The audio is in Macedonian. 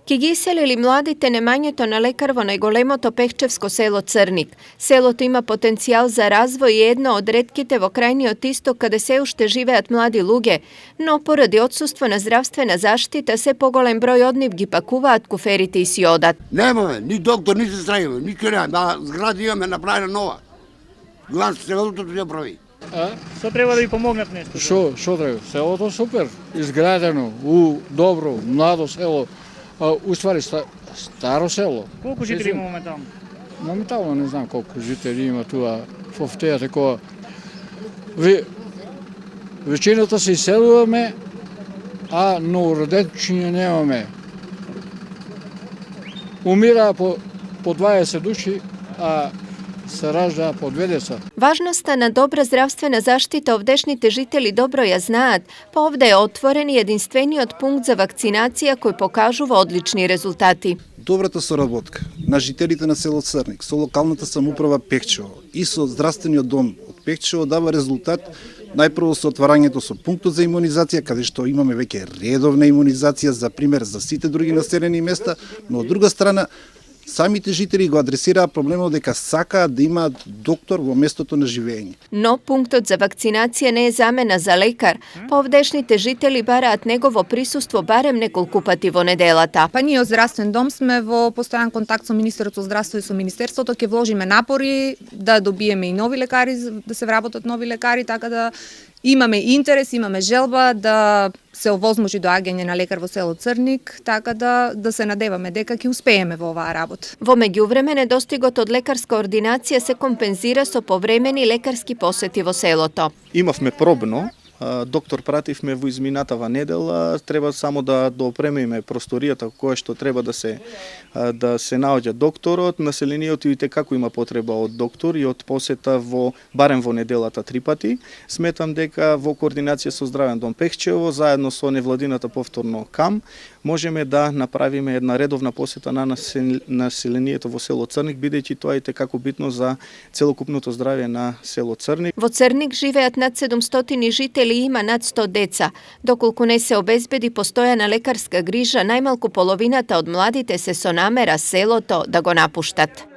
Ки ги иселили младите немањето на лекар во најголемото пехчевско село Црник. Селото има потенцијал за развој и едно од ретките во крајниот исток каде се уште живеат млади луѓе, но поради отсуство на здравствена заштита се поголем број од нив ги пакуваат куферите и си одат. Немаме ни доктор, ни сестра имаме, ничего немаме, зграда имаме направена нова. Главно селото ќе прави. Што треба да ви помогнат нешто? Што треба? Селото супер, изградено, добро, младо село. Уствари старо село. Колку жители има моментално? Моментално не знам колку жители има туа во теа такова. Веćината се иселуваме, а новороденчиња немаме. Умира по 20 души, а се ражда по 2 деца. Важноста на добра здравствена заштита овдешните жители добро ја знаат, па овде е отворен и единствениот пункт за вакцинација кој покажува одлични резултати. Добрата соработка на жителите на село Црник со локалната самоуправа Пехчево и со здравствениот дом од Пехчево дава резултат најпрво со отварањето со пунктот за имунизација, каде што имаме веќе редовна имунизација, за пример за сите други населени места, но од друга страна самите жители го адресираат проблемот дека сакаат да имаат доктор во местото на живење. Но пунктот за вакцинација не е замена за лекар, па овдешните жители бараат негово присуство барем неколку пати во неделата. Па ние од здравствен дом сме во постојан контакт со Министерството за здравство и со Министерството, ќе вложиме напори да добиеме и нови лекари, да се вработат нови лекари, така да имаме интерес, имаме желба да се овозможи доаѓање на лекар во село Црник, така да се надеваме дека ќе успееме во оваа работа. Во меѓувреме недостигот од лекарска ординација се компензира со повремени лекарски посети во селото. Имавме пробно, доктор пративме во изминатава недела, треба само да опремиме просторијата која што треба да се наоѓа докторот. Населението и како има потреба од доктор и од посета барем во неделата 3 пати. Сметам дека во координација со Здравен дом Пехчево, заедно со невладината повторно КАМ, можеме да направиме една редовна посета на населението во село Црник, бидејќи тоа е како битно за целокупното здравје на село Црник. Во Црник живеат над 700 жители и има над 100 деца. Доколку не се обезбеди постојана лекарска грижа, најмалку половината од младите се со намера селото да го напуштат.